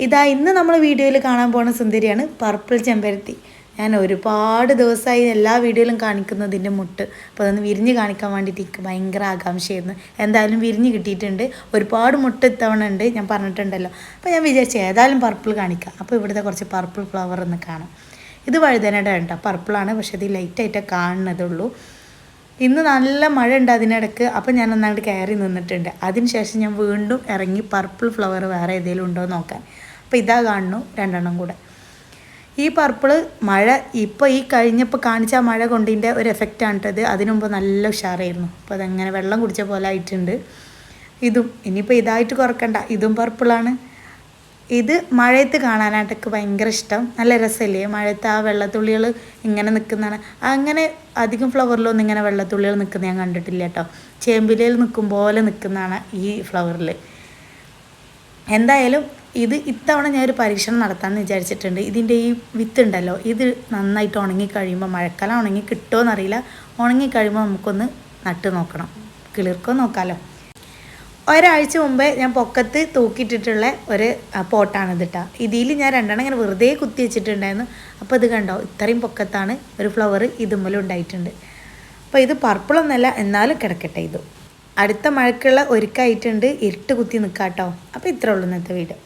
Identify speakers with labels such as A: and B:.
A: ഇതാ ഇന്ന് നമ്മൾ വീഡിയോയിൽ കാണാൻ പോകുന്ന സുന്ദരിയാണ് പർപ്പിൾ ചെമ്പരത്തി. ഞാൻ ഒരുപാട് ദിവസമായി എല്ലാ വീഡിയോയിലും കാണിക്കുന്നതിൻ്റെ മുട്ട്. അപ്പോൾ അതൊന്ന് വിരിഞ്ഞ് കാണിക്കാൻ വേണ്ടിയിട്ട് എനിക്ക് ഭയങ്കര ആകാംക്ഷയായിരുന്നു. എന്തായാലും വിരിഞ്ഞ് കിട്ടിയിട്ടുണ്ട്. ഒരുപാട് മുട്ട് ഇത്തവണ ഉണ്ട്, ഞാൻ പറഞ്ഞിട്ടുണ്ടല്ലോ. അപ്പോൾ ഞാൻ വിചാരിച്ചു ഏതായാലും പർപ്പിൾ കാണിക്കാം. അപ്പോൾ ഇവിടുത്തെ കുറച്ച് പർപ്പിൾ ഫ്ലവർ ഒന്ന് കാണാം. ഇത് വഴുതനയുടെ കേട്ടോ, പർപ്പിളാണ്, പക്ഷേ ഇത് ലൈറ്റായിട്ടേ കാണുന്നതുള്ളൂ. ഇന്ന് നല്ല മഴ ഉണ്ട് അതിനിടയ്ക്ക്. അപ്പോൾ ഞാൻ ഒന്നാണ്ട് കയറി നിന്നിട്ടുണ്ട്. അതിനുശേഷം ഞാൻ വീണ്ടും ഇറങ്ങി പർപ്പിൾ ഫ്ലവർ വേറെ ഏതെങ്കിലും ഉണ്ടോ എന്ന് നോക്കാൻ. അപ്പോൾ ഇതാ കാണുന്നു രണ്ടെണ്ണം കൂടെ. ഈ പർപ്പിള് മഴ ഇപ്പോൾ ഈ കഴിഞ്ഞപ്പോൾ കാണിച്ച മഴ കൊണ്ടിൻ്റെ ഒരു എഫക്റ്റാണ് കേട്ടത്. അതിനു മുമ്പ് നല്ല ഉഷാറായിരുന്നു. അപ്പോൾ അതങ്ങനെ വെള്ളം കുടിച്ച പോലെ ആയിട്ടുണ്ട്. ഇതും ഇനിയിപ്പോൾ ഇതായിട്ട് കുറക്കണ്ട, ഇതും പർപ്പിളാണ്. ഇത് മഴയത്ത് കാണാനായിട്ടൊക്കെ ഭയങ്കര ഇഷ്ടം. നല്ല രസമല്ലേ മഴയത്ത് ആ വെള്ളത്തുള്ളികൾ ഇങ്ങനെ നിൽക്കുന്നതാണ്. അങ്ങനെ അധികം ഫ്ലവറിലൊന്നും ഇങ്ങനെ വെള്ളത്തുള്ളികൾ നിൽക്കുന്നത് ഞാൻ കണ്ടിട്ടില്ല കേട്ടോ. ചേമ്പിലയിൽ നിൽക്കും പോലെ നിൽക്കുന്നതാണ് ഈ ഫ്ലവറിൽ. എന്തായാലും ഇത് ഇത്തവണ ഞാനൊരു പരീക്ഷണം നടത്താമെന്ന് വിചാരിച്ചിട്ടുണ്ട്. ഇതിൻ്റെ ഈ വിത്തുണ്ടല്ലോ, ഇത് നന്നായിട്ട് ഉണങ്ങിക്കഴിയുമ്പോൾ, മഴക്കാലം ഉണങ്ങി കിട്ടുമോ എന്നറിയില്ല, ഉണങ്ങിക്കഴിയുമ്പോൾ നമുക്കൊന്ന് നട്ട് നോക്കണം, കിളിർക്കോ നോക്കാമല്ലോ. ഒരാഴ്ച മുമ്പേ ഞാൻ പൊക്കത്ത് തൂക്കിയിട്ടിട്ടുള്ള ഒരു പോട്ടാണിത് കേട്ടോ. ഇതിൽ ഞാൻ രണ്ടെണ്ണം ഇങ്ങനെ വെറുതെ കുത്തി വെച്ചിട്ടുണ്ടായിരുന്നു. അപ്പോൾ ഇത് കണ്ടോ, ഇത്രയും പൊക്കത്താണ് ഒരു ഫ്ലവർ ഇതുമ്മലും ഉണ്ടായിട്ടുണ്ട്. അപ്പോൾ ഇത് പർപ്പിളൊന്നുമല്ല, എന്നാലും കിടക്കട്ടെ. ഇത് അടുത്ത മഴക്കുള്ള ഒരുക്കായിട്ടുണ്ട്. ഇരുട്ട് കുത്തി നിൽക്കാം കേട്ടോ. അപ്പോൾ ഇത്രേ ഉള്ളൂ ഇന്നത്തെ വീഡിയോ.